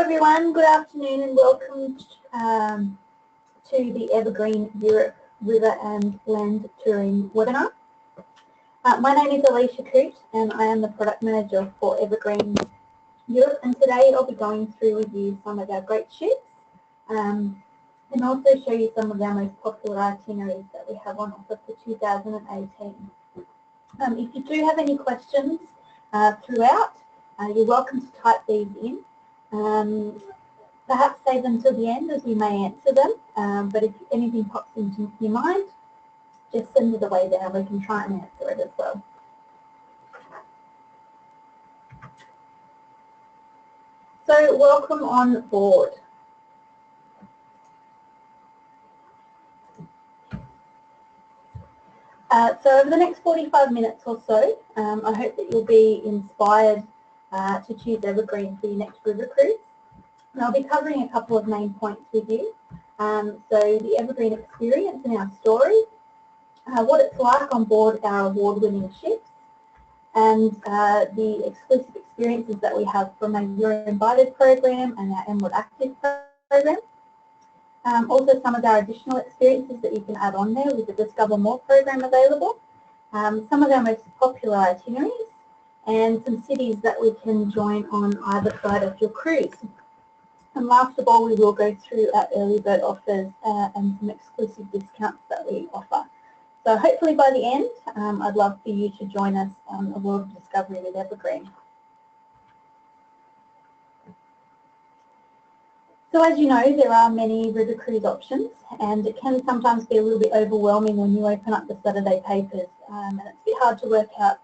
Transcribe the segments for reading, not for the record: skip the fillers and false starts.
everyone, good afternoon and welcome to the Evergreen Europe River and Land Touring webinar. My name is Alicia Coote and I am the Product Manager for Evergreen Europe, and today I'll be going through with you some of our great ships and also show you some of our most popular itineraries that we have on offer for 2018. If you do have any questions throughout, you're welcome to type these in. Perhaps save them till the end as we may answer them, but if anything pops into your mind, just send it away down. We can try and answer it as well. So welcome on board. So over the next 45 minutes or so, I hope that you'll be inspired to choose Evergreen for your next river cruise. And I'll be covering a couple of main points with you. So the Evergreen experience and our story, what it's like on board our award-winning ships, and the exclusive experiences that we have from our You're Invited program and our Emerald Active program. Also some of our additional experiences that you can add on there with the Discover More program available. Some of our most popular itineraries, and some cities that we can join on either side of your cruise. And last of all, we will go through our early bird offers and some exclusive discounts that we offer. So hopefully by the end, I'd love for you to join us on a world of discovery with Evergreen. So as you know, there are many river cruise options, and it can sometimes be a little bit overwhelming when you open up the Saturday papers, and it's a bit hard to work out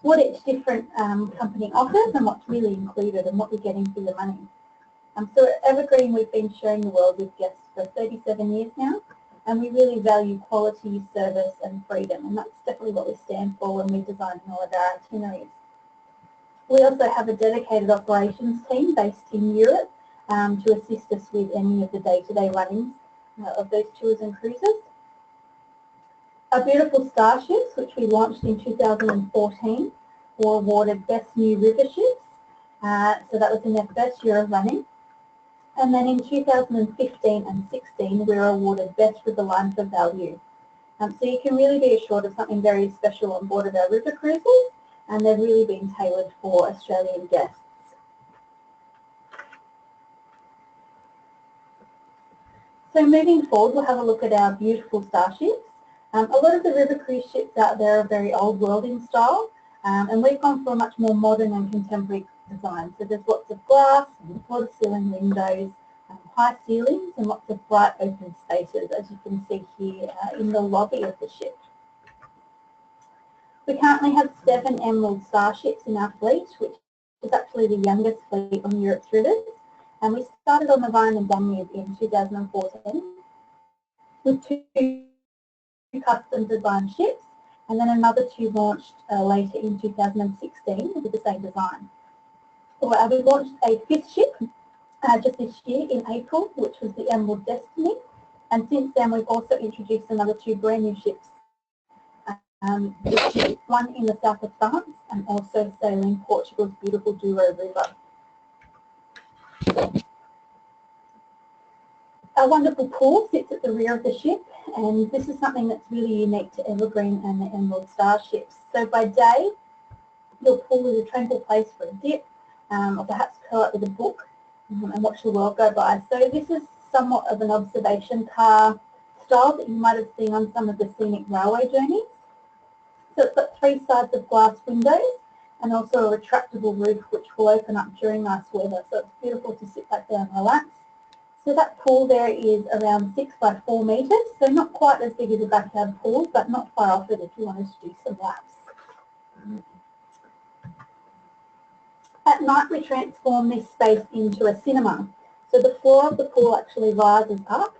what each different company offers and what's really included and what you're getting for your money. So at Evergreen, we've been sharing the world with guests for 37 years now, and we really value quality, service and freedom, and that's definitely what we stand for when we're designing all of our itineraries. We also have a dedicated operations team based in Europe to assist us with any of the day-to-day runnings of those tours and cruises. Our beautiful Starships, which we launched in 2014, were awarded Best New River Ships, so that was in their first year of running. And then in 2015 and 16, we were awarded Best River Line for Value. So you can really be assured of something very special on board of our river cruises, and they've really been tailored for Australian guests. So moving forward, we'll have a look at our beautiful Starships. A lot of the river cruise ships out there are very old world in style, and we've gone for a much more modern and contemporary design. So there's lots of glass, floor-to-ceiling windows, high ceilings, and lots of bright open spaces, as you can see here in the lobby of the ship. We currently have 7 Emerald Starships in our fleet, which is actually the youngest fleet on Europe's rivers. And we started on the Rhine and Danube in 2014 with 2 custom designed ships, and then another 2 launched later in 2016 with the same design. We launched a 5th ship just this year in April, which was the Emerald Destiny, and since then we've also introduced another 2 brand new ships, one in the south of France and also sailing Portugal's beautiful Douro River. Our wonderful pool sits at the rear of the ship, and this is something that's really unique to Evergreen and the Emerald Starships. So by day, your pool is a tranquil place for a dip, or perhaps curl up with a book and watch the world go by. So this is somewhat of an observation car style that you might have seen on some of the scenic railway journeys. So it's got 3 sides of glass windows and also a retractable roof which will open up during nice weather. So it's beautiful to sit back down and relax. So that pool there is around 6 by 4 metres, so not quite as big as a backyard pool, but not far off it if you wanted to do some laps. At night we transform this space into a cinema. So the floor of the pool actually rises up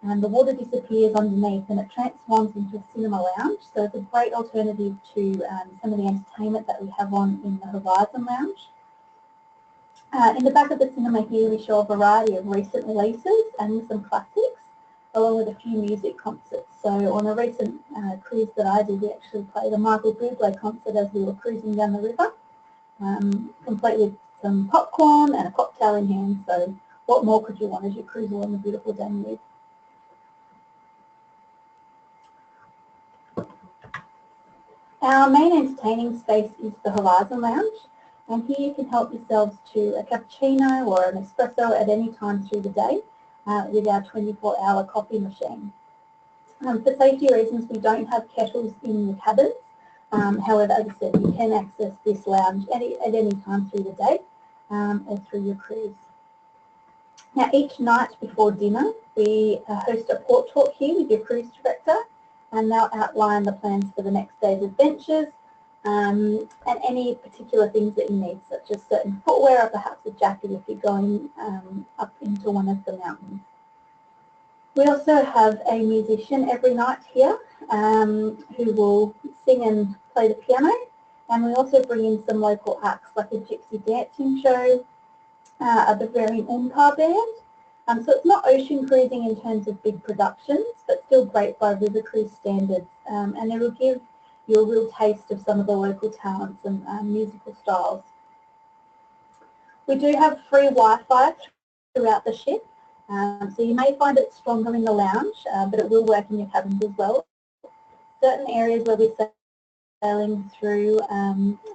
and the water disappears underneath and it transforms into a cinema lounge. So it's a great alternative to some of the entertainment that we have on in the Horizon Lounge. In the back of the cinema here we show a variety of recent releases and some classics, along with a few music concerts. So on a recent cruise that I did, we actually played a Michael Bublé concert as we were cruising down the river, complete with some popcorn and a cocktail cocktail in hand, so what more could you want as you cruise along the beautiful Danube? Our main entertaining space is the Horizon Lounge, and here you can help yourselves to a cappuccino or an espresso at any time through the day with our 24-hour coffee machine. For safety reasons, we don't have kettles in the cabins. However, as I said, you can access this lounge at any time through the day or through your cruise. Now, each night before dinner, we host a port talk here with your cruise director, and they'll outline the plans for the next day's adventures and any particular things that you need, such as certain footwear or perhaps a jacket if you're going up into one of the mountains. We also have a musician every night here who will sing and play the piano, and we also bring in some local acts like a gypsy dancing show, a Bavarian band. So it's not ocean cruising in terms of big productions, but still great by river cruise standards, and it will give you a real taste of some of the local talents and musical styles. We do have free Wi-Fi throughout the ship, so you may find it stronger in the lounge, but it will work in your cabins as well. Certain areas where we're sailing through,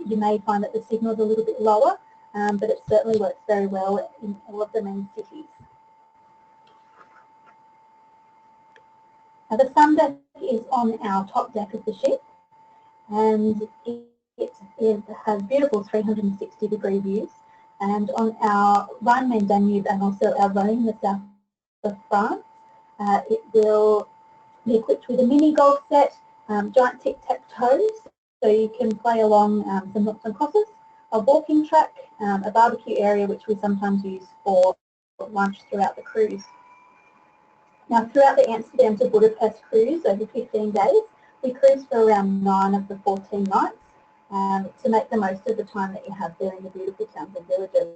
you may find that the signal is a little bit lower, but it certainly works very well in all of the main cities. Now, the sun deck is on our top deck of the ship, and it has beautiful 360-degree views. And on our Rhine and Danube and also our Rhone in the south of France, it will be equipped with a mini golf set, giant tic-tac-toes, so you can play along some knots and crosses, a walking track, a barbecue area which we sometimes use for lunch throughout the cruise. Now, throughout the Amsterdam to Budapest cruise over 15 days, we cruise for around 9 of the 14 nights to make the most of the time that you have there in the beautiful towns and villages.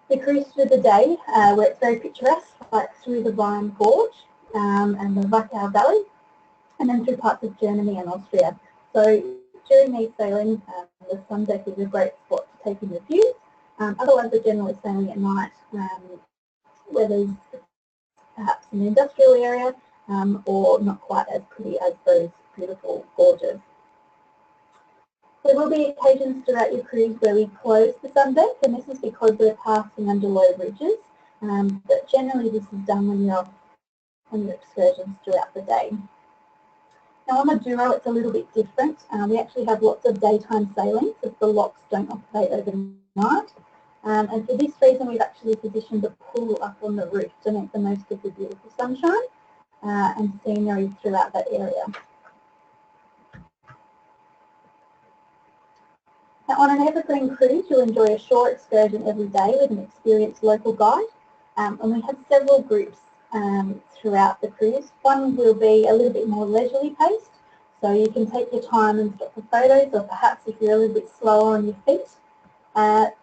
We cruise through the day where it's very picturesque, like through the Rhine Gorge and the Wachau Valley, and then through parts of Germany and Austria. So during these sailings, the sun deck is a great spot to take in the views. Otherwise, we're generally sailing at night where there's perhaps an industrial area or not quite as pretty as those beautiful gorges. There will be occasions throughout your cruise where we close the sun deck, and this is because we're passing under low ridges, but generally this is done when you're on your excursions throughout the day. Now on the Douro it's a little bit different. We actually have lots of daytime sailings as the locks don't operate overnight. And for this reason we've actually positioned a pool up on the roof to make the most of the beautiful sunshine and scenery throughout that area. Now on an Evergreen cruise you'll enjoy a shore excursion every day with an experienced local guide, and we have several groups throughout the cruise. One will be a little bit more leisurely paced, so you can take your time and stop for photos, or perhaps if you're a little bit slower on your feet.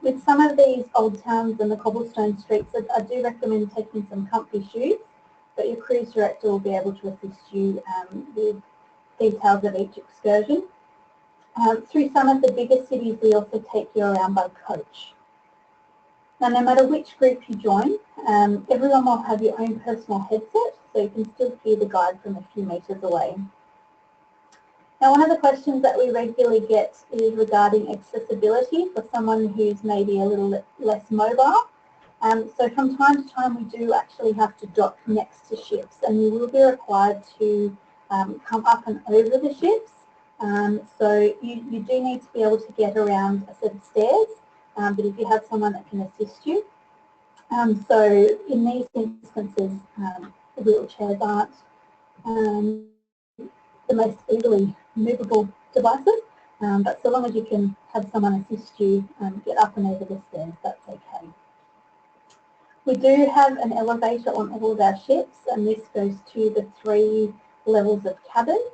With some of these old towns and the cobblestone streets, I do recommend taking some comfy shoes, but your cruise director will be able to assist you with details of each excursion. Through some of the bigger cities, we also take you around by coach. Now, no matter which group you join, everyone will have your own personal headset, so you can still hear the guide from a few metres away. Now, one of the questions that we regularly get is regarding accessibility for someone who's maybe a little less mobile. So from time to time, we do actually have to dock next to ships, and you will be required to come up and over the ships. So you do need to be able to get around a set of stairs, but if you have someone that can assist you. So in these instances, the wheelchairs aren't the most easily movable devices, but so long as you can have someone assist you get up and over the stairs, that's okay. We do have an elevator on all of our ships, and this goes to the 3 levels of cabins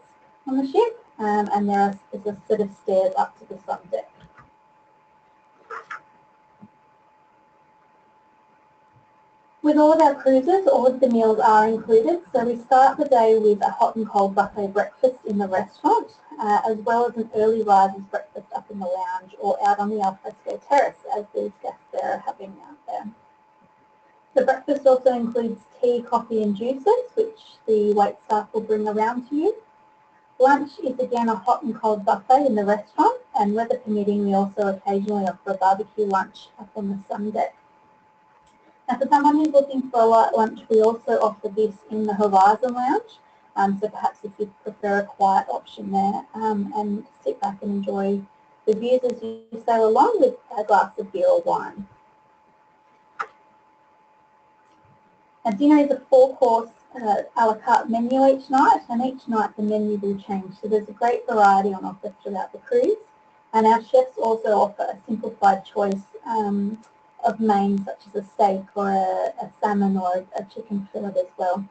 on the ship, and there is a set of stairs up to the sun deck. With all of our cruises, all of the meals are included. So we start the day with a hot and cold buffet breakfast in the restaurant, as well as an early risers breakfast up in the lounge or out on the alfresco terrace, as these guests there are having out there. The breakfast also includes tea, coffee and juices, which the wait staff will bring around to you. Lunch is again a hot and cold buffet in the restaurant, and weather permitting, we also occasionally offer a barbecue lunch up on the sun deck. Now for someone who's looking for a light lunch, we also offer this in the Horizon Lounge, so perhaps if you prefer a quiet option there, and sit back and enjoy the views as you sail along with a glass of beer or wine. Now dinner is a 4-course a la carte menu each night, and each night the menu will change, so there's a great variety on offer throughout the cruise, and our chefs also offer a simplified choice of mains such as a steak or a salmon or a chicken fillet as well.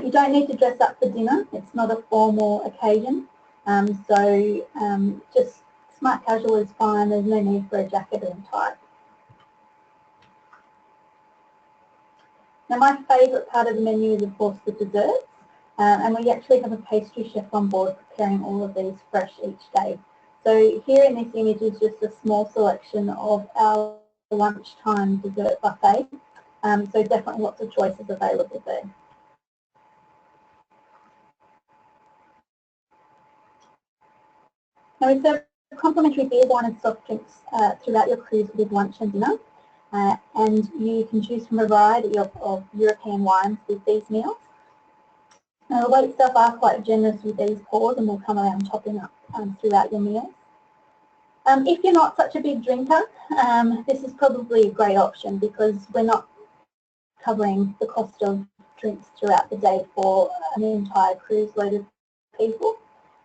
You don't need to dress up for dinner, it's not a formal occasion, so just smart casual is fine, there's no need for a jacket and tie. Now my favourite part of the menu is of course the desserts, and we actually have a pastry chef on board preparing all of these fresh each day. So here in this image is just a small selection of our lunchtime dessert buffet, so definitely lots of choices available there. Now we serve complimentary beer, wine and soft drinks throughout your cruise with lunch and dinner. And you can choose from a variety of European wines with these meals. Now the wait staff are quite generous with these pours and will come around topping up throughout your meals. If you're not such a big drinker, this is probably a great option because we're not covering the cost of drinks throughout the day for an entire cruise load of people.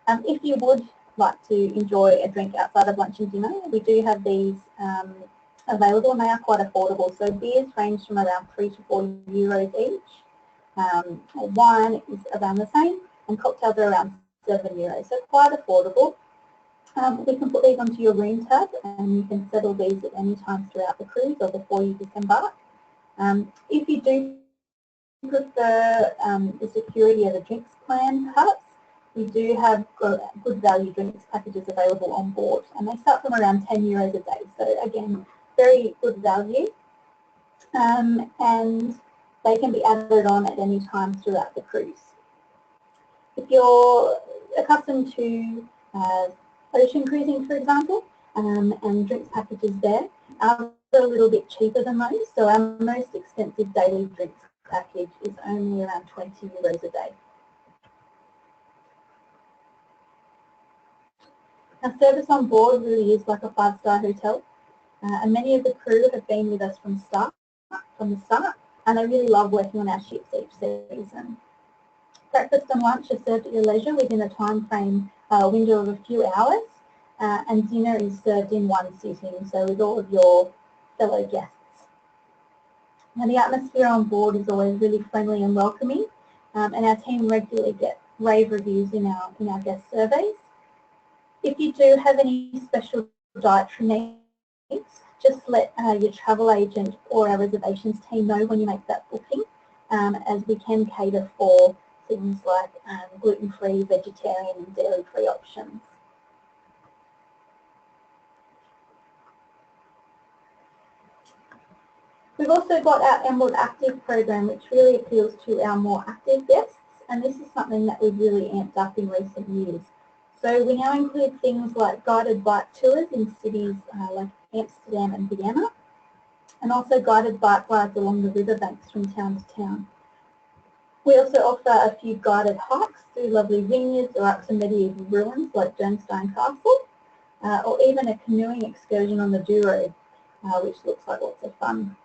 If you would like to enjoy a drink outside of lunch and dinner, we do have these available and they are quite affordable. So beers range from around €3 to €4 each. Wine is around the same and cocktails are around €7, so quite affordable. We can put these onto your room tab and you can settle these at any time throughout the cruise or before you disembark. If you do prefer the security of the drinks plan perhaps, we do have good value drinks packages available on board and they start from around €10 a day. So again, very good value, and they can be added on at any time throughout the cruise. If you're accustomed to ocean cruising, for example, and drinks packages there, ours are a little bit cheaper than those, so our most expensive daily drinks package is only around €20 a day. Our service on board really is like a 5-star hotel. And many of the crew have been with us from the start, and they really love working on our ships each season. Breakfast and lunch are served at your leisure within a time frame window of a few hours, and dinner is served in one sitting, so with all of your fellow guests. Now the atmosphere on board is always really friendly and welcoming, and our team regularly get rave reviews in our guest surveys. If you do have any special dietary needs, just let your travel agent or our reservations team know when you make that booking, as we can cater for things like gluten-free, vegetarian and dairy-free options. We've also got our Emerald Active program, which really appeals to our more active guests, and this is something that we've really amped up in recent years. So we now include things like guided bike tours in cities like Amsterdam and Vienna, and also guided bike rides along the riverbanks from town to town. We also offer a few guided hikes through lovely vineyards or up to medieval ruins like Bernstein Castle, or even a canoeing excursion on the Douro, which looks like lots of fun.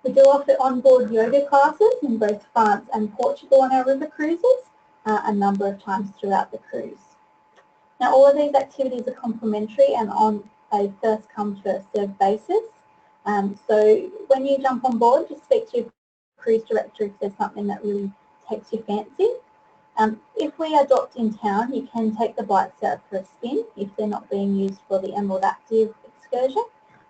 We do offer onboard yoga classes in both France and Portugal on our river cruises, a number of times throughout the cruise. Now all of these activities are complimentary and on a first come first served basis. So when you jump on board, just speak to your cruise director if there's something that really takes your fancy. If we are docked in town, you can take the bikes out for a spin if they're not being used for the Emerald Active excursion.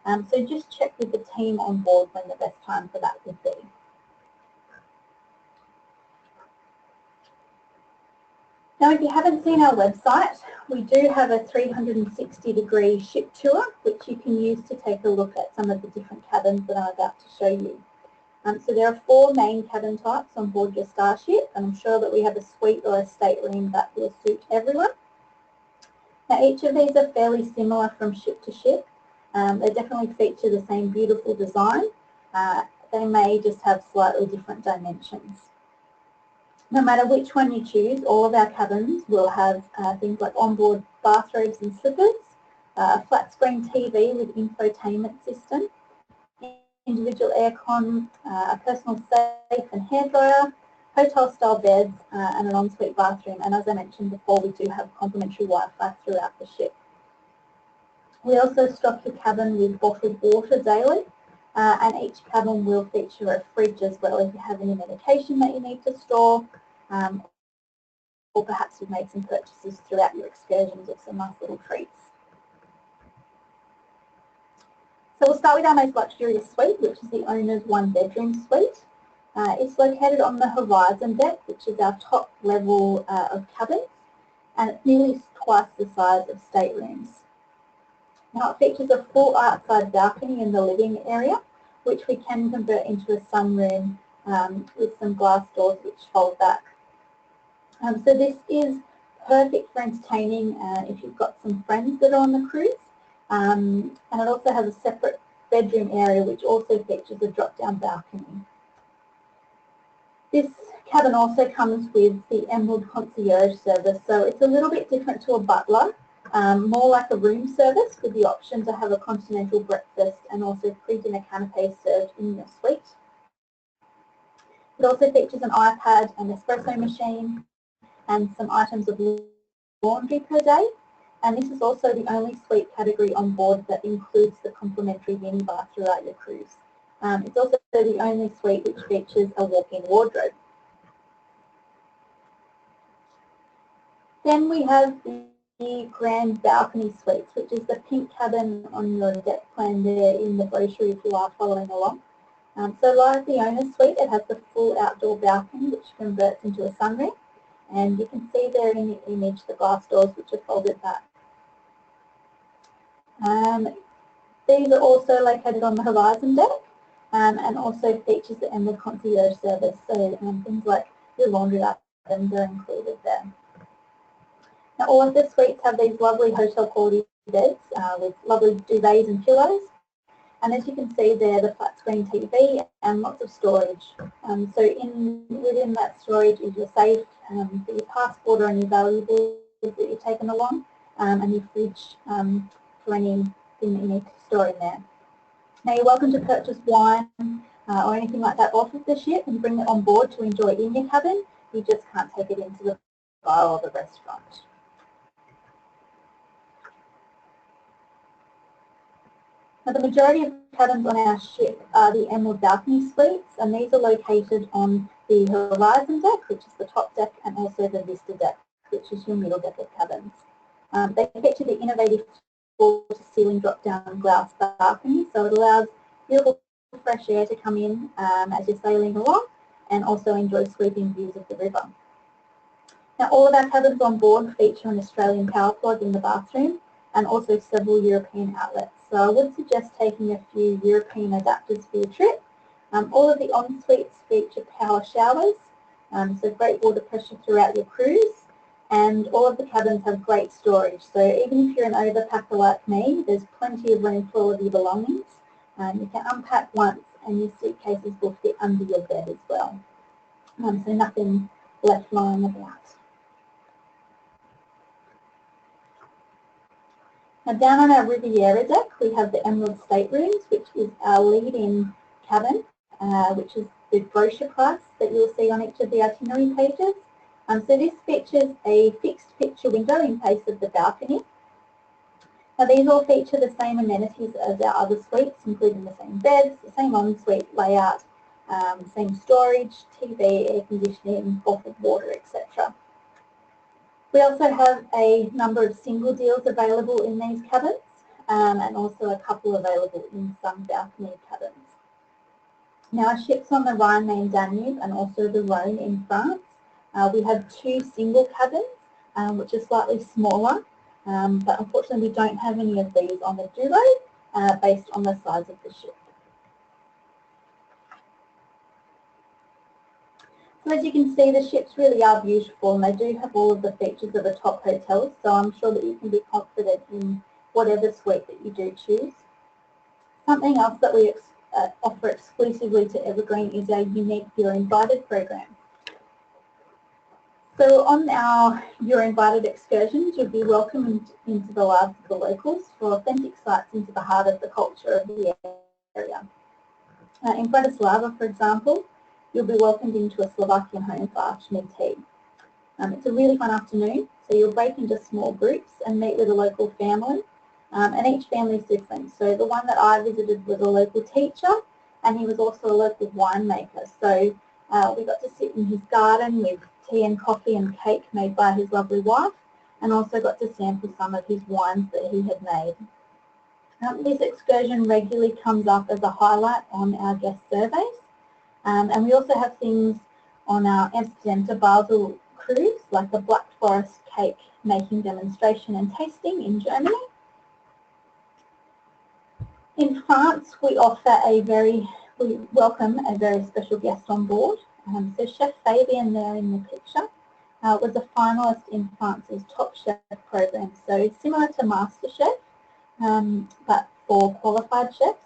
So just check with the team on board when the best time for that would be. Now, if you haven't seen our website, we do have a 360-degree ship tour, which you can use to take a look at some of the different cabins that I'm about to show you. So there are 4 main cabin types on board your Starship, and I'm sure that we have a suite or a stateroom that will suit everyone. Now, each of these are fairly similar from ship to ship. They definitely feature the same beautiful design. They may just have slightly different dimensions. No matter which one you choose, all of our cabins will have things like onboard bathrobes and slippers, a flat screen TV with infotainment system, individual aircon, a personal safe and hairdryer, hotel-style beds, and an ensuite bathroom. And as I mentioned before, we do have complimentary Wi-Fi throughout the ship. We also stock your cabin with bottled water daily, and each cabin will feature a fridge as well if you have any medication that you need to store, or perhaps you've made some purchases throughout your excursions of some nice little treats. So we'll start with our most luxurious suite, which is the owner's 1-bedroom suite. It's located on the Horizon deck, which is our top level of cabins, and it's nearly twice the size of staterooms. Now it features a full outside balcony in the living area, which we can convert into a sunroom with some glass doors which fold back. So this is perfect for entertaining if you've got some friends that are on the cruise. And it also has a separate bedroom area which also features a drop-down balcony. This cabin also comes with the Emerald Concierge service, so it's a little bit different to a butler, more like a room service with the option to have a continental breakfast and also pre-dinner canapes served in your suite. It also features an iPad, an espresso machine, and some items of laundry per day. And this is also the only suite category on board that includes the complimentary minibar throughout your cruise. It's also the only suite which features a walk-in wardrobe. Then we have the Grand Balcony Suites, which is the pink cabin on your deck plan there in the brochure if you are following along. So like the owner's suite, it has the full outdoor balcony which converts into a sunroom. And you can see there in the image the glass doors which are folded back. These are also located on the Horizon deck and also features the Emerald Concierge service. So things like your laundry items are included there. Now all of the suites have these lovely hotel quality beds with lovely duvets and pillows. And as you can see there, the flat screen TV and lots of storage. So within that storage is your safe, for your passport or any valuables that you've taken along, and your fridge for anything that you need to store in there. Now you're welcome to purchase wine or anything like that off of the ship and bring it on board to enjoy in your cabin. You just can't take it into the bar or the restaurant. Now the majority of cabins on our ship are the Emerald Balcony Suites, and these are located on the Horizon deck, which is the top deck, and also the Vista deck, which is your middle deck of cabins. They feature the innovative floor-to-ceiling drop-down glass balcony, so it allows beautiful fresh air to come in as you're sailing along, and also enjoy sweeping views of the river. Now all of our cabins on board feature an Australian power plug in the bathroom, and also several European outlets. So I would suggest taking a few European adapters for your trip. All of the en-suites feature power showers, so great water pressure throughout your cruise, and all of the cabins have great storage. So even if you're an overpacker like me, there's plenty of room for all of your belongings. You can unpack once and your suitcases will fit under your bed as well. So nothing left lying about. Now down on our Riviera deck we have the Emerald Staterooms, which is our lead-in cabin, which is the brochure price that you'll see on each of the itinerary pages. So this features a fixed picture window in place of the balcony. Now these all feature the same amenities as our other suites, including the same beds, the same ensuite layout, same storage, TV, air conditioning, bottled water, etc. We also have a number of single deals available in these cabins. and also a couple available in some balcony cabins. Now our ships on the Rhine and Danube and also the Rhone in France, we have 2 single cabins, which are slightly smaller, but unfortunately we don't have any of these on the Douro based on the size of the ship. So as you can see, the ships really are beautiful and they do have all of the features of a top hotel, so I'm sure that you can be confident in whatever suite that you do choose. Something else that we offer exclusively to Evergreen is our unique You're Invited program. So on our You're Invited excursions, you'll be welcomed into the lives of the locals for authentic sights into the heart of the culture of the area. In Bratislava, for example, you'll be welcomed into a Slovakian home for afternoon tea. It's a really fun afternoon, so you'll break into small groups and meet with a local family, and each family is different. So the one that I visited was a local teacher, and he was also a local winemaker. So we got to sit in his garden with tea and coffee and cake made by his lovely wife, and also got to sample some of his wines that he had made. This excursion regularly comes up as a highlight on our guest surveys. And we also have things on our Amsterdam to Basel cruise, like a Black Forest cake making demonstration and tasting in Germany. In France, we welcome a very special guest on board. So Chef Fabian there in the picture was a finalist in France's Top Chef program, so similar to MasterChef, but for qualified chefs.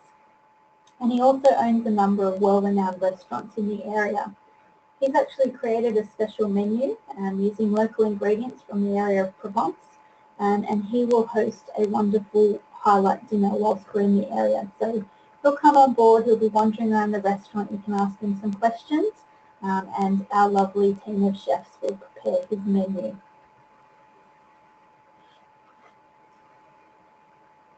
And he also owns a number of well-renowned restaurants in the area. He's actually created a special menu using local ingredients from the area of Provence, and he will host a wonderful highlight dinner whilst we're in the area. So he'll come on board, he'll be wandering around the restaurant, you can ask him some questions, and our lovely team of chefs will prepare his menu.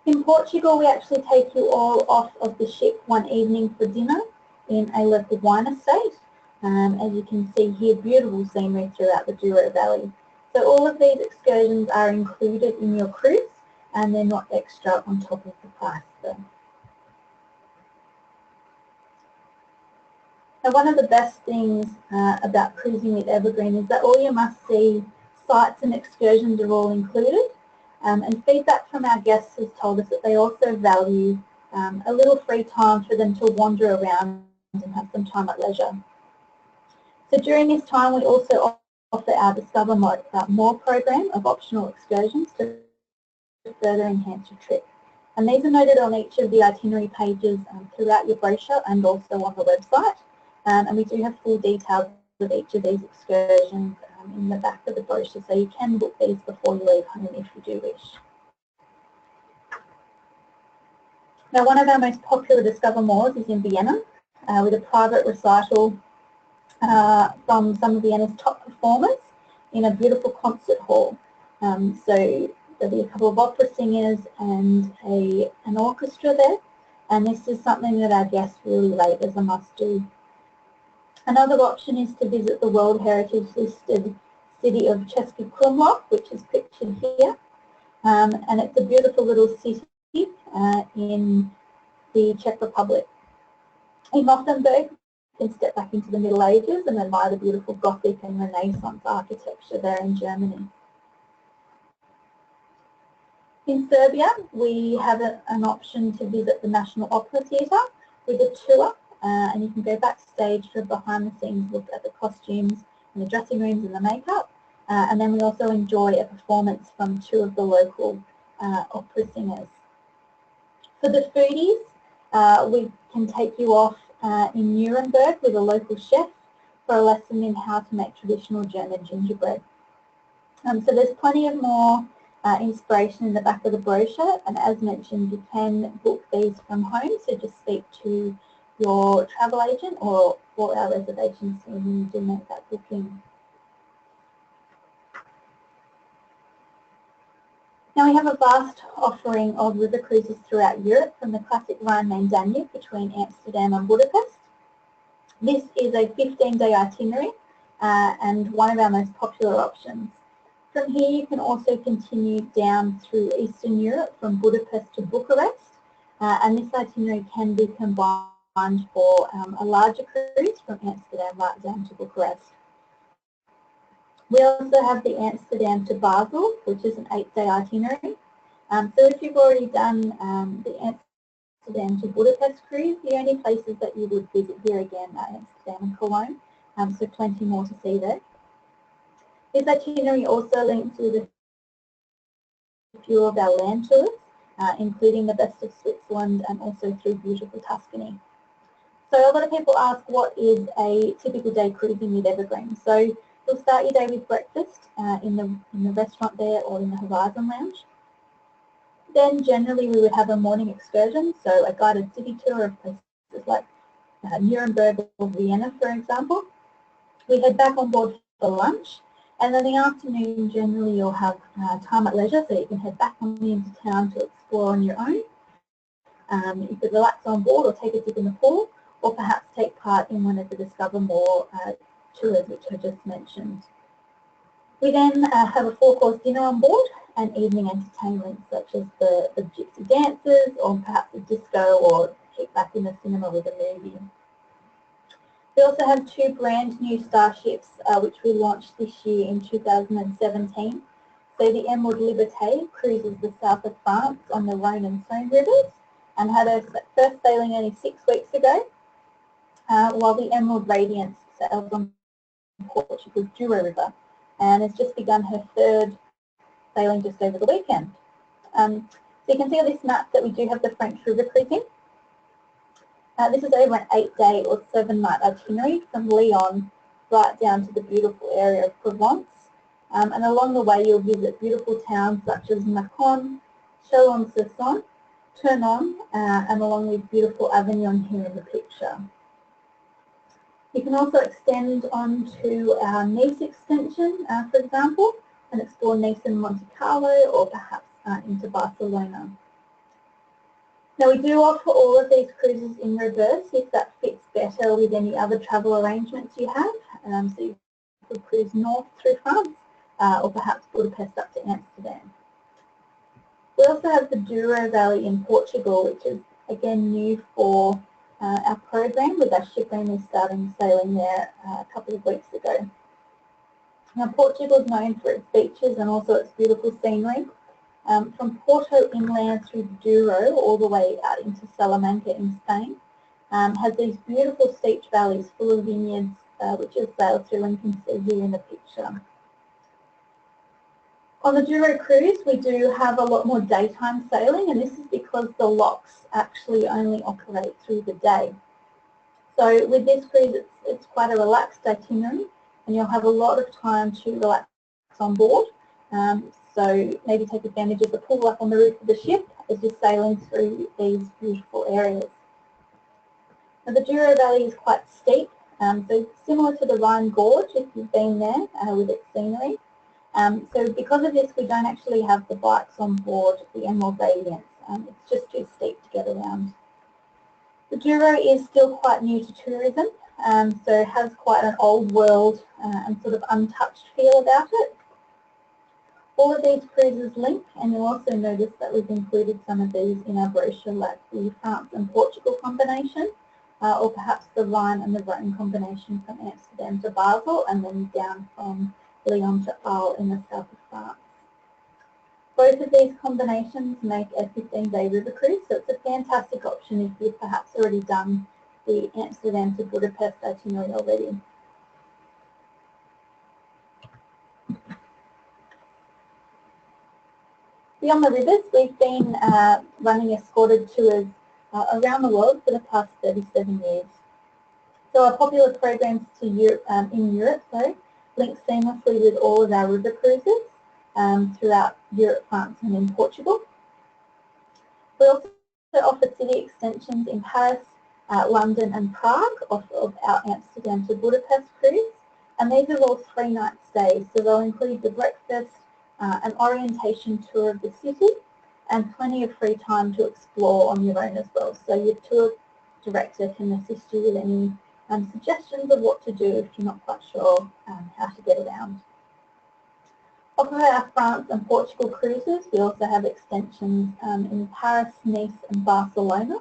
In Portugal, we actually take you all off of the ship one evening for dinner in a local wine estate. As you can see here, beautiful scenery throughout the Douro Valley. So all of these excursions are included in your cruise and they're not extra on top of the price though. Now one of the best things about cruising with Evergreen is that all your must-see sites and excursions are all included. And feedback from our guests has told us that they also value a little free time for them to wander around and have some time at leisure. So during this time we also offer our Discover More program of optional excursions to further enhance your trip. And these are noted on each of the itinerary pages throughout your brochure and also on the website. And we do have full details of each of these excursions in the back of the brochure, so you can book these before you leave home if you do wish. Now one of our most popular Discover Mores is in Vienna with a private recital from some of Vienna's top performers in a beautiful concert hall. So there'll be a couple of opera singers and an orchestra there, and this is something that our guests really rate as a must-do. Another option is to visit the World Heritage listed city of Český Krumlov, which is pictured here. And it's a beautiful little city in the Czech Republic. In Gothenburg, you can step back into the Middle Ages and admire the beautiful Gothic and Renaissance architecture there in Germany. In Serbia, we have an option to visit the National Opera Theatre with a tour. And you can go backstage for a behind-the-scenes look at the costumes and the dressing rooms and the makeup. And then we also enjoy a performance from 2 of the local opera singers. For the foodies, we can take you off in Nuremberg with a local chef for a lesson in how to make traditional German gingerbread. So there's plenty of more inspiration in the back of the brochure, and as mentioned, you can book these from home, so just speak to your travel agent or our reservations team when you do make that booking. Now we have a vast offering of river cruises throughout Europe from the classic Rhine and Danube between Amsterdam and Budapest. This is a 15-day itinerary and one of our most popular options. From here you can also continue down through Eastern Europe from Budapest to Bucharest, and this itinerary can be combined for a larger cruise from Amsterdam right down to Bucharest. We also have the Amsterdam to Basel, which is an 8-day itinerary. So if you've already done the Amsterdam to Budapest cruise, the only places that you would visit here again are Amsterdam and Cologne, so plenty more to see there. This itinerary also links with a few of our land tours, including the best of Switzerland and also through beautiful Tuscany. So a lot of people ask, what is a typical day cruising with Evergreen? So you'll start your day with breakfast in the restaurant there or in the Horizon Lounge. Then generally we would have a morning excursion, so a guided city tour of places like Nuremberg or Vienna, for example. We head back on board for lunch, and then in the afternoon generally you'll have time at leisure, so you can head back on into town to explore on your own. You could relax on board or take a dip in the pool, or perhaps take part in one of the Rediscover tours which I just mentioned. We then have a 4-course dinner on board and evening entertainment such as the gypsy dances or perhaps a disco or kick back in the cinema with a movie. We also have 2 brand new starships which we launched this year in 2017. So the Emerald Liberté cruises the south of France on the Rhine and Danube rivers and had her first sailing only 6 weeks ago, while the Emerald Radiance sails on Portugal's Douro River and has just begun her 3rd sailing just over the weekend. So you can see on this map that we do have the French river cruising. This is over an 8-day or 7-night itinerary from Lyon right down to the beautiful area of Provence. And along the way you'll visit beautiful towns such as Mâcon, Chalon-sur-Saône, Tournon, and along with beautiful Avignon here in the picture. You can also extend on to our Nice extension, for example, and explore Nice and Monte Carlo or perhaps into Barcelona. Now we do offer all of these cruises in reverse if that fits better with any other travel arrangements you have. So you could cruise north through France or perhaps Budapest up to Amsterdam. We also have the Douro Valley in Portugal, which is again new for our program, with our ship only starting sailing there a couple of weeks ago. Now Portugal is known for its beaches and also its beautiful scenery. From Porto inland through the Douro all the way out into Salamanca in Spain, has these beautiful steep valleys full of vineyards which is sailed through and you can see here in the picture. On the Douro cruise we do have a lot more daytime sailing, and this is because the locks actually only operate through the day. So with this cruise it's quite a relaxed itinerary and you'll have a lot of time to relax on board. So maybe take advantage of the pool up on the roof of the ship as you're sailing through these beautiful areas. Now the Douro Valley is quite steep, so similar to the Rhine Gorge if you've been there with its scenery. So because of this we don't actually have the bikes on board the Emerald Radiance, it's just too steep to get around. The Douro is still quite new to tourism, so it has quite an old world and sort of untouched feel about it. All of these cruises link, and you'll also notice that we've included some of these in our brochure, like the France and Portugal combination, or perhaps the Rhine and the Rhone combination from Amsterdam to Basel, and then down from Lyon to Arles in the south of France. Both of these combinations make a 15-day river cruise, so it's a fantastic option if you've perhaps already done the Amsterdam to Budapest itinerary already. Beyond the rivers, we've been running escorted tours around the world for the past 37 years. So our popular programs to Europe, in Europe link seamlessly with all of our river cruises throughout Europe, France and in Portugal. We also offer city extensions in Paris, London and Prague off of our Amsterdam to Budapest cruise, and these are all 3-night stays, so they'll include the breakfast, an orientation tour of the city, and plenty of free time to explore on your own as well. So your tour director can assist you with any suggestions of what to do if you're not quite sure how to get around. Off of our France and Portugal cruises, we also have extensions in Paris, Nice and Barcelona,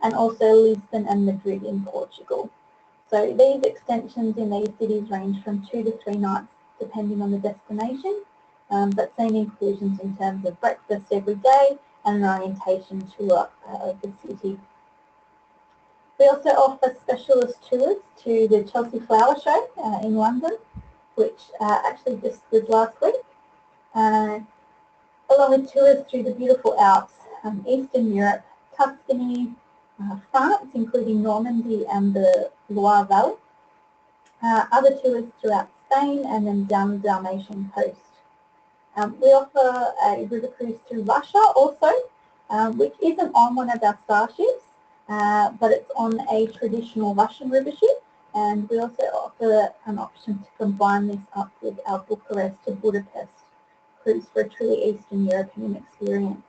and also Lisbon and Madrid in Portugal. So these extensions in these cities range from 2 to 3 nights depending on the destination, but same inclusions in terms of breakfast every day and an orientation tour of the city. We also offer specialist tours to the Chelsea Flower Show in London, which actually just was last week, along with tours through the beautiful Alps, Eastern Europe, Tuscany, France, including Normandy and the Loire Valley, other tours throughout Spain and then down the Dalmatian coast. We offer a river cruise through Russia also, which isn't on one of our starships, but it's on a traditional Russian river ship, and we also offer an option to combine this up with our Bucharest to Budapest cruise for a truly Eastern European experience.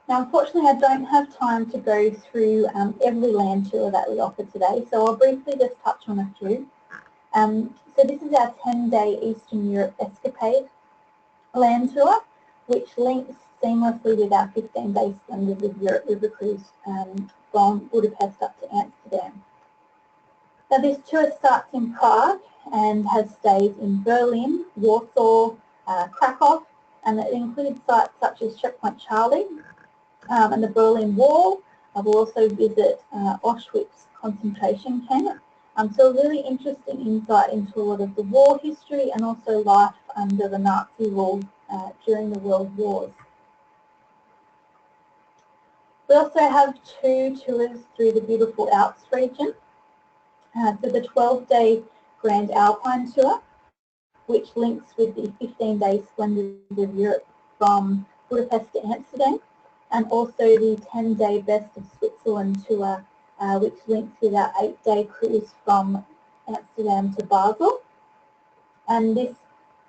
Now, unfortunately, I don't have time to go through every land tour that we offer today, so I'll briefly just touch on a few. So this is our 10-day Eastern Europe escapade land tour, which links seamlessly with our 15-day Splendors of Europe river cruise from Budapest up to Amsterdam. Now, this tour starts in Prague and has stays in Berlin, Warsaw, Krakow, and it includes sites such as Checkpoint Charlie and the Berlin Wall. We'll also visit Auschwitz concentration camp. So a really interesting insight into a lot of the war history and also life under the Nazi rule during the World Wars. We also have 2 tours through the beautiful Alps region. So the 12-day Grand Alpine Tour, which links with the 15-day Splendors of Europe from Budapest to Amsterdam, and also the 10-day Best of Switzerland Tour, which links with our 8-day cruise from Amsterdam to Basel. And this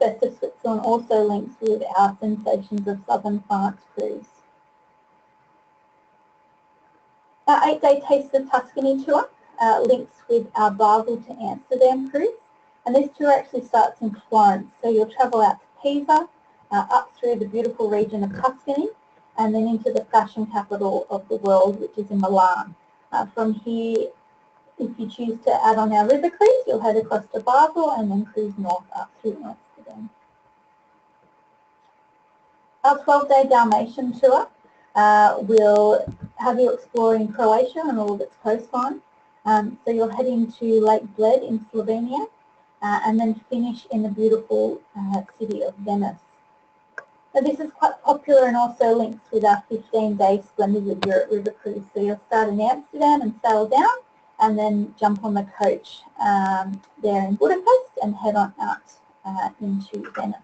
Best of Switzerland also links with our Sensations of Southern France cruise. Our 8-day Taste of Tuscany tour links with our Basel to Amsterdam cruise, and this tour actually starts in Florence. So you'll travel out to Pisa, up through the beautiful region of Tuscany, and then into the fashion capital of the world, which is in Milan. From here, if you choose to add on our river cruise, you'll head across to Basel and then cruise north up through Amsterdam. Our 12-day Dalmatian tour will have you exploring Croatia and all of its coastline. So you'll head into Lake Bled in Slovenia and then finish in the beautiful city of Venice. So this is quite popular and also links with our 15-day Splendors of Europe river cruise. So you'll start in Amsterdam and sail down and then jump on the coach there in Budapest and head on out into Venice.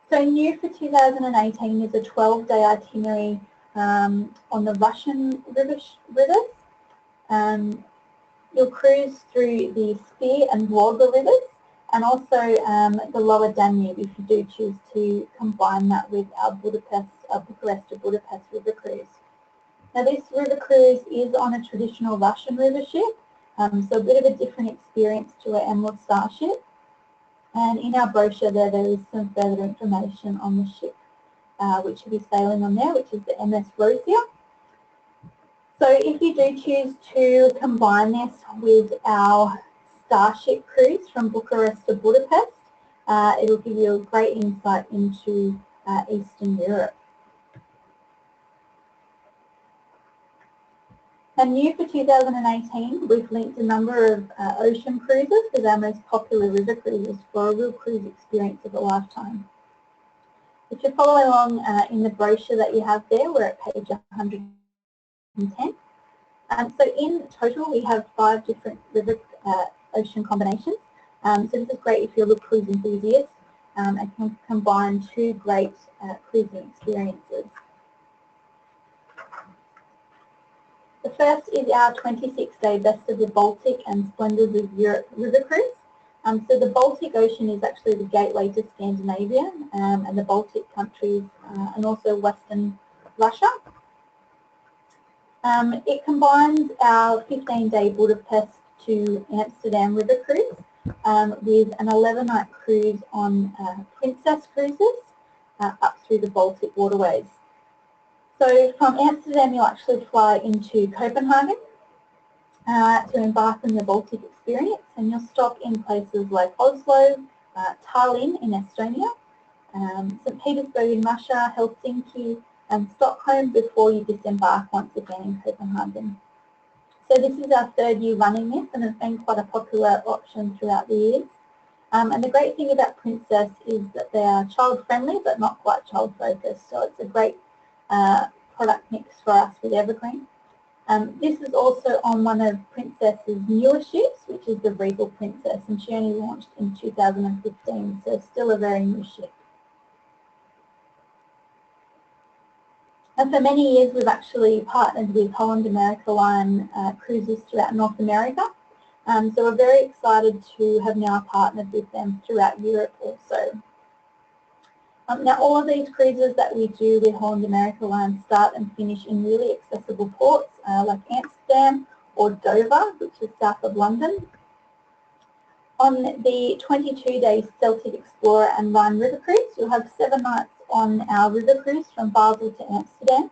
So new for 2018 is a 12-day itinerary on the Russian rivers. You'll cruise through the Spear and Volga rivers and also the lower Danube if you do choose to combine that with our Bucharest to Budapest river cruise. Now this river cruise is on a traditional Russian river ship, so a bit of a different experience to our Emerald Starship. And in our brochure there is some further information on the ship which will be sailing on there, which is the MS Rosia. So if you do choose to combine this with our Starship cruise from Bucharest to Budapest, it will give you a great insight into Eastern Europe. And new for 2018, we've linked a number of ocean cruises with our most popular river cruises for a real cruise experience of a lifetime. If you're following along in the brochure that you have there, we're at page 110. So in total, we have 5 different river ocean combinations. So this is great if you're a cruise enthusiast and can combine 2 great cruising experiences. The first is our 26-day Best of the Baltic and Splendors of Europe river cruise. So the Baltic Ocean is actually the gateway to Scandinavia and the Baltic countries and also Western Russia. It combines our 15-day Budapest to Amsterdam river cruise with an 11-night cruise on Princess Cruises up through the Baltic waterways. So from Amsterdam you'll actually fly into Copenhagen to embark on the Baltic experience, and you'll stop in places like Oslo, Tallinn in Estonia, St. Petersburg in Russia, Helsinki and Stockholm before you disembark once again in Copenhagen. So this is our third year running this, and it's been quite a popular option throughout the years. And the great thing about Princess is that they are child-friendly but not quite child-focused, so it's a great product mix for us with Evergreen. This is also on one of Princess's newer ships, which is the Regal Princess, and she only launched in 2015, so still a very new ship. And for many years we've actually partnered with Holland America Line cruises throughout North America. So we're very excited to have now partnered with them throughout Europe also. Now all of these cruises that we do with Holland America Line start and finish in really accessible ports like Amsterdam or Dover, which is south of London. On the 22-day Celtic Explorer and Rhine River Cruise, you'll have 7 nights on our river cruise from Basel to Amsterdam.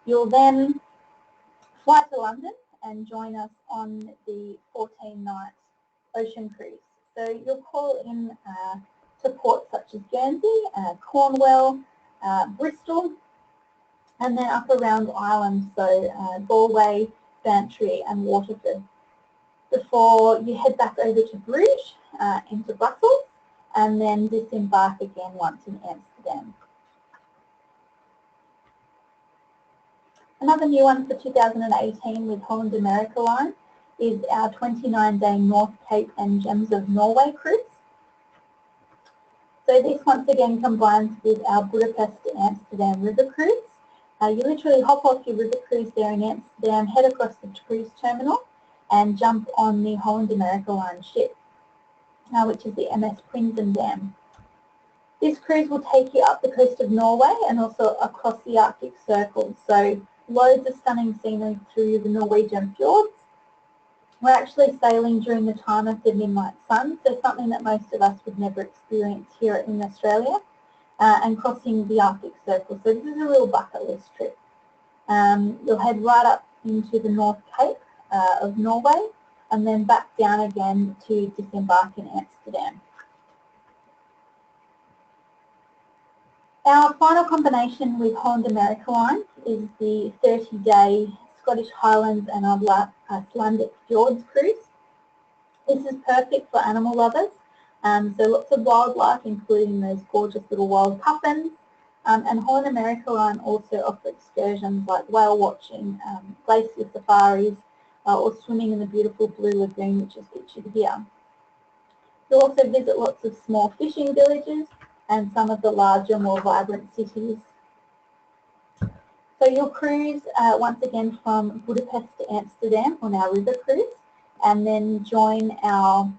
You'll then fly to London and join us on the 14-night ocean cruise. So you'll call in to ports such as Guernsey, Cornwall, Bristol, and then up around Ireland, so Galway, Bantry and Waterford, before you head back over to Bruges, into Brussels, and then disembark again once in Amsterdam. Another new one for 2018 with Holland America Line is our 29-day North Cape and Gems of Norway cruise. So this once again combines with our Budapest to Amsterdam river cruise. You literally hop off your river cruise there in Amsterdam, head across the cruise terminal and jump on the Holland America Line ship, which is the MS Prinsendam. This cruise will take you up the coast of Norway and also across the Arctic Circle. So loads of stunning scenery through the Norwegian fjords. We're actually sailing during the time of the midnight sun, so something that most of us would never experience here in Australia, and crossing the Arctic Circle. So this is a real bucket list trip. You'll head right up into the North Cape of Norway and then back down again to disembark in Amsterdam. Our final combination with Holland America Line is the 30-day Scottish Highlands and Icelandic Fjords cruise. This is perfect for animal lovers, so lots of wildlife, including those gorgeous little wild puffins, and Holland America Line also offer excursions like whale watching, glacier safaris, or swimming in the beautiful Blue Lagoon, which is pictured here. You'll also visit lots of small fishing villages and some of the larger, more vibrant cities. So you'll cruise once again from Budapest to Amsterdam on our river cruise, and then join our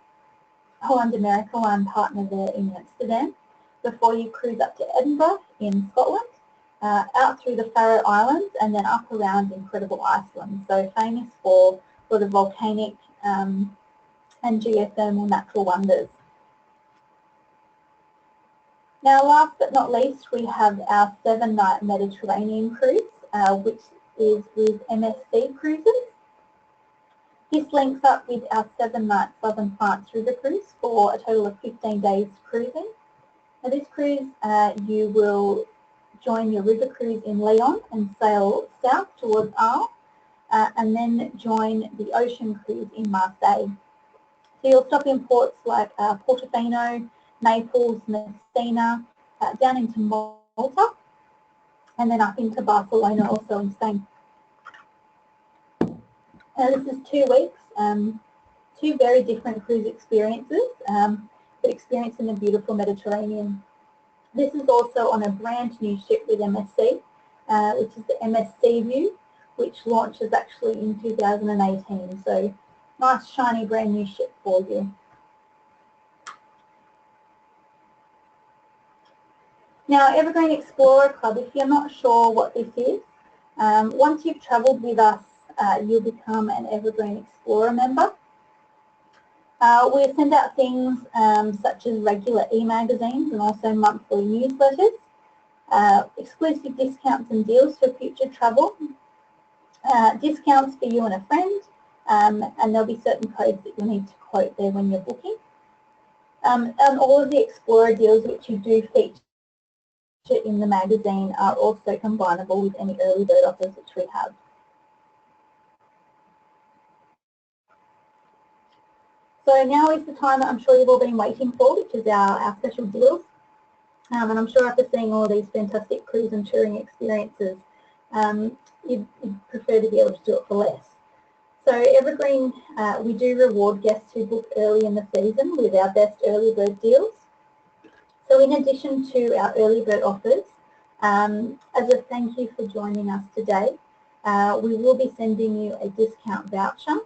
Holland America Line partner there in Amsterdam before you cruise up to Edinburgh in Scotland, out through the Faroe Islands and then up around incredible Iceland, so famous for sort of volcanic and geothermal natural wonders. Now last but not least, we have our 7-night Mediterranean cruise, which is with MSC Cruises. This links up with our 7-night Southern France river cruise for a total of 15 days cruising. Now this cruise, you will join your river cruise in Lyon and sail south towards Arles, and then join the ocean cruise in Marseille. So you'll stop in ports like Portofino, Naples, Messina, down into Malta, and then up into Barcelona, also in Spain. Now this is 2 weeks, 2 very different cruise experiences, but experiencing the beautiful Mediterranean. This is also on a brand new ship with MSC, which is the MSC View, which launches actually in 2018. So nice, shiny, brand new ship for you. Now, Evergreen Explorer Club, if you're not sure what this is, Once you've travelled with us, you'll become an Evergreen Explorer member. We send out things such as regular e-magazines and also monthly newsletters, exclusive discounts and deals for future travel, discounts for you and a friend, and there'll be certain codes that you'll need to quote there when you're booking. And all of the Explorer deals which you do feature in the magazine are also combinable with any early bird offers which we have. So now is the time that I'm sure you've all been waiting for, which is our special deals. And I'm sure after seeing all these fantastic cruise and touring experiences, you'd prefer to be able to do it for less. So Evergreen, we do reward guests who book early in the season with our best early bird deals. So in addition to our early bird offers, as a thank you for joining us today, we will be sending you a discount voucher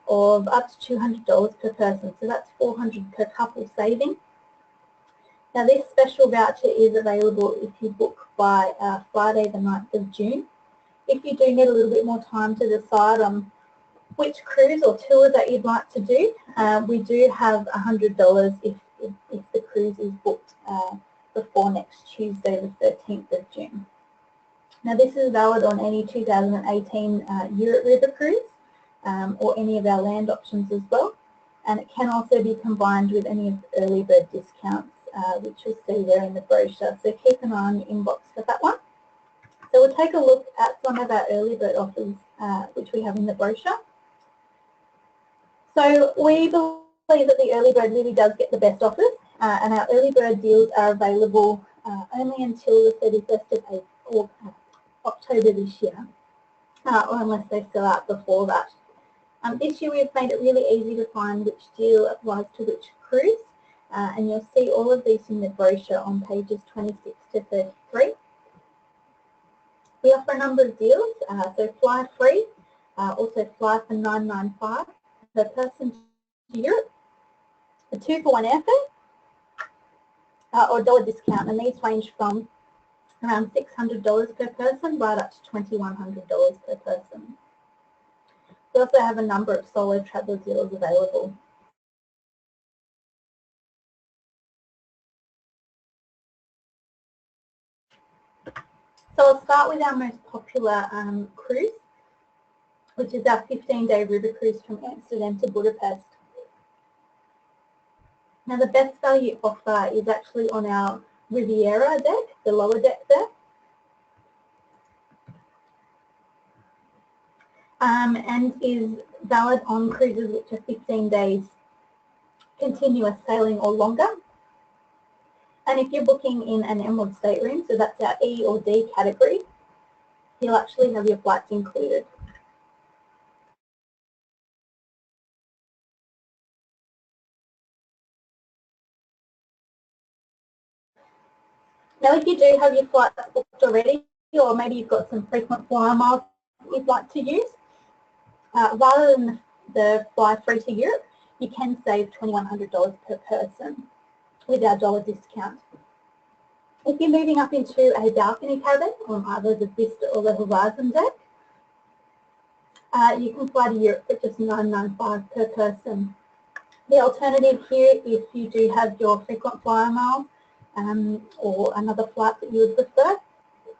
of up to $200 per person. So that's $400 per couple saving. Now this special voucher is available if you book by Friday the 9th of June. If you do need a little bit more time to decide on which cruise or tour that you'd like to do, we do have $100 if the cruise is booked before next Tuesday the 13th of June. Now this is valid on any 2018 Europe River cruise or any of our land options as well, and it can also be combined with any of the early bird discounts which you'll see there in the brochure, so keep an eye on your inbox for that one. So we'll take a look at some of our early bird offers which we have in the brochure. So we believe that the early bird really does get the best offers, and our early bird deals are available only until the 31st of October this year, or unless they sell out before that. This year we've made it really easy to find which deal applies to which cruise, and you'll see all of these in the brochure on pages 26 to 33. We offer a number of deals, so fly free, also fly for $9.95 per person to Europe, a 2-for-1 airfare, or $1 discount, and these range from around $600 per person right up to $2,100 per person. We also have a number of solo traveller deals available. So I'll start with our most popular cruise, which is our 15-day river cruise from Amsterdam to Budapest. Now the best value offer is actually on our Riviera deck, the lower deck there. And is valid on cruises which are 15 days continuous sailing or longer. And if you're booking in an Emerald stateroom, so that's our E or D category, you'll actually have your flights included. Now if you do have your flights booked already, or maybe you've got some frequent flyer miles you'd like to use, rather than the fly free to Europe, you can save $2,100 per person with our dollar discount. If you're moving up into a balcony cabin on either the Vista or the Horizon deck, you can fly to Europe for just $9.95 per person. The alternative here, if you do have your frequent flyer miles or another flight that you would prefer,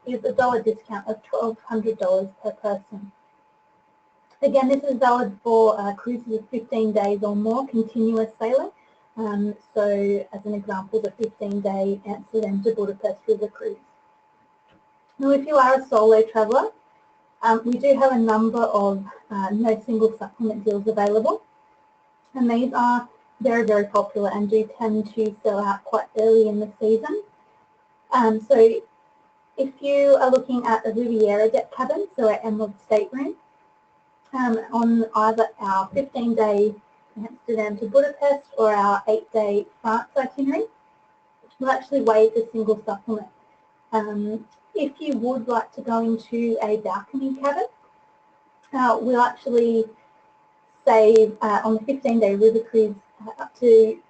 is a dollar discount of $1,200 per person. Again, this is valid for cruises of 15 days or more continuous sailing. So as an example, the 15-day Amsterdam to Budapest river cruise. Now if you are a solo traveller, we do have a number of no single supplement deals available, and these are very, very popular and do tend to sell out quite early in the season. So if you are looking at a Riviera deck cabin, so our Emerald stateroom, on either our 15-day Amsterdam to Budapest or our 8-day France itinerary, we'll actually waive the single supplement. If you would like to go into a balcony cabin, we'll actually save on the 15-day river cruise up to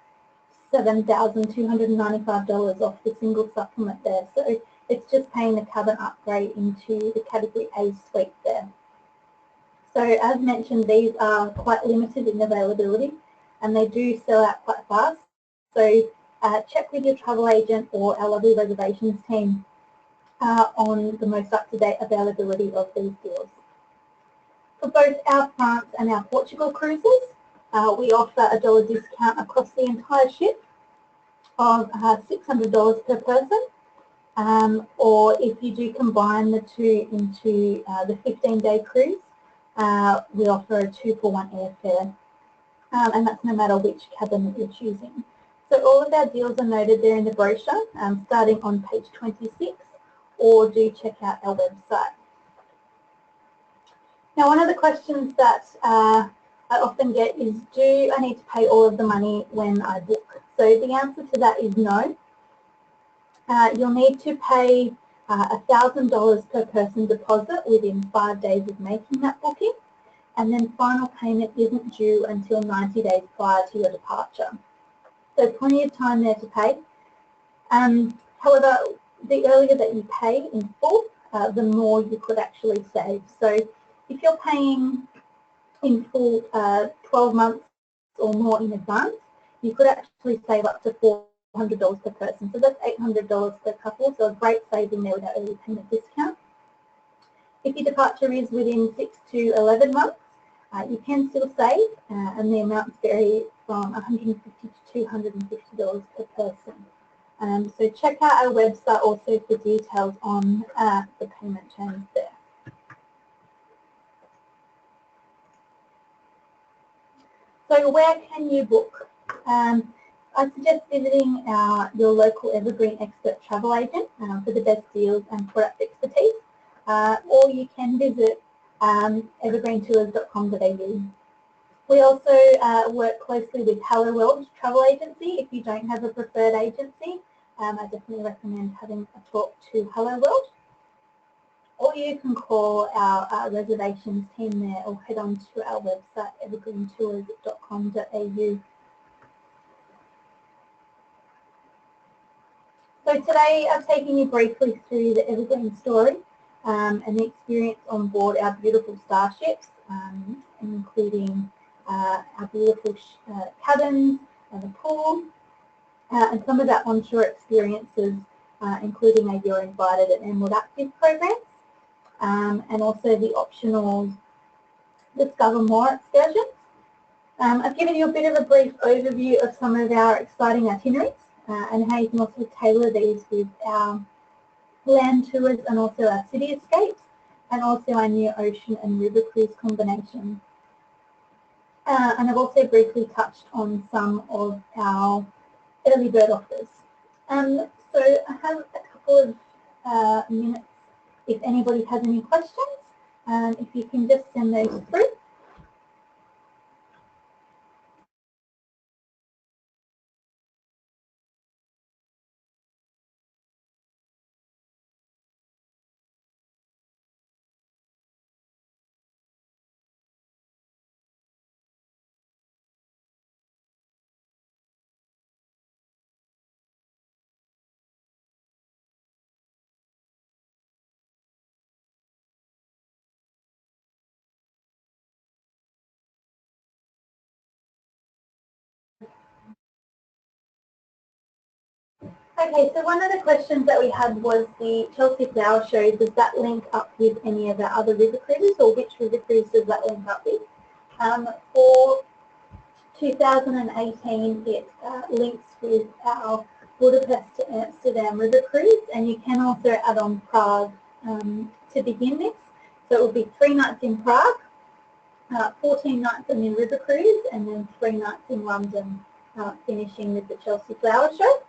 $7,295 off the single supplement there. So It's just paying the cabin upgrade into the Category A suite there. So as mentioned, these are quite limited in availability and they do sell out quite fast. So check with your travel agent or our lovely reservations team on the most up-to-date availability of these deals. For both our France and our Portugal cruises, we offer a $1 discount across the entire ship of $600 per person. Or if you do combine the two into the 15-day cruise, we offer a 2-for-1 airfare, and that's no matter which cabin that you're choosing. So all of our deals are noted there in the brochure, starting on page 26, or do check out our website. Now, one of the questions that I often get is, do I need to pay all of the money when I book? So the answer to that is no. You'll need to pay $1,000 per person deposit within 5 days of making that booking, and then final payment isn't due until 90 days prior to your departure. So plenty of time there to pay. However, the earlier that you pay in full, the more you could actually save. So if you're paying in full 12 months or more in advance, you could actually save up to $400 per person. So that's $800 per couple, so a great saving there with that early payment discount. If your departure is within 6 to 11 months, you can still save, and the amounts vary from $150 to $250 per person. So check out our website also for details on the payment terms there. So where can you book? I suggest visiting your local Evergreen expert travel agent for the best deals and product expertise, or you can visit evergreentours.com.au. We also work closely with Hello World Travel Agency. If you don't have a preferred agency, I definitely recommend having a talk to Hello World. Or you can call our reservations team there or head on to our website, evergreentours.com.au. So today I've taken you briefly through the Evergreen story and the experience on board our beautiful starships, including our beautiful cabins and the pool, and some of our onshore experiences, including a You're Invited and Emerald Active programs, and also the optional Discover More excursions. I've given you a bit of a brief overview of some of our exciting itineraries and how you can also tailor these with our land tours and also our city escapes, and also our new ocean and river cruise combination. And I've also briefly touched on some of our early bird offers. So I have a couple of minutes if anybody has any questions, if you can just send those through. Okay, so one of the questions that we had was the Chelsea Flower Show, does that link up with any of our other river cruises, or which river cruise does that link up with? For 2018, it links with our Budapest to Amsterdam river cruise, and you can also add on Prague to begin this. So it will be 3 nights in Prague, 14 nights on the river cruise, and then 3 nights in London, finishing with the Chelsea Flower Show.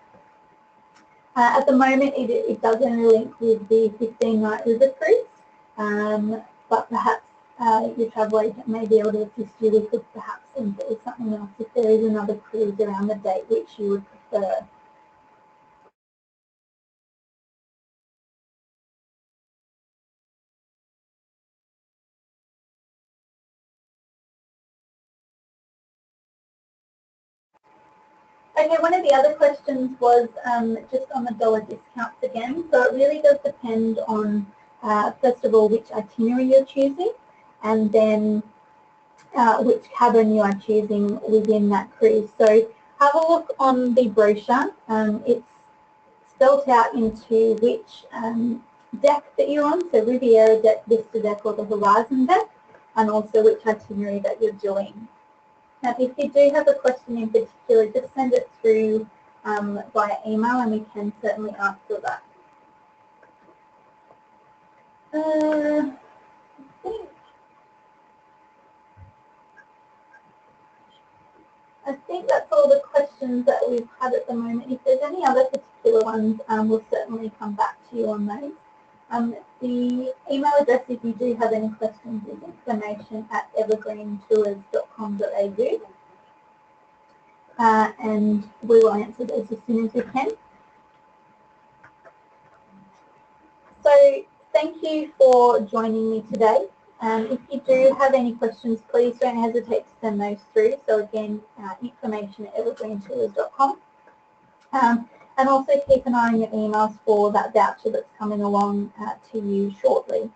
At the moment, it does only link with the 15-night river cruise, but perhaps your travel agent may be able to assist you with perhaps link it with something else if there is another cruise around the date which you would prefer. Okay, one of the other questions was just on the dollar discounts again. So it really does depend on, first of all, which itinerary you're choosing, and then which cabin you are choosing within that cruise. So have a look on the brochure. It's spelled out into which deck that you're on, so Riviera deck, Vista deck, or the Horizon deck, and also which itinerary that you're doing. Now, if you do have a question in particular, just send it through via email and we can certainly answer that. I think that's all the questions that we've had at the moment. If there's any other particular ones, we'll certainly come back to you on those. The email address, if you do have any questions, is information@evergreentours.com.au. And we will answer those as soon as we can. So thank you for joining me today. If you do have any questions, please don't hesitate to send those through. So again, information@evergreentours.com. And also keep an eye on your emails for that voucher that's coming along to you shortly.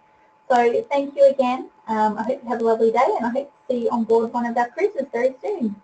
So thank you again. I hope you have a lovely day, and I hope to see you on board one of our cruises very soon.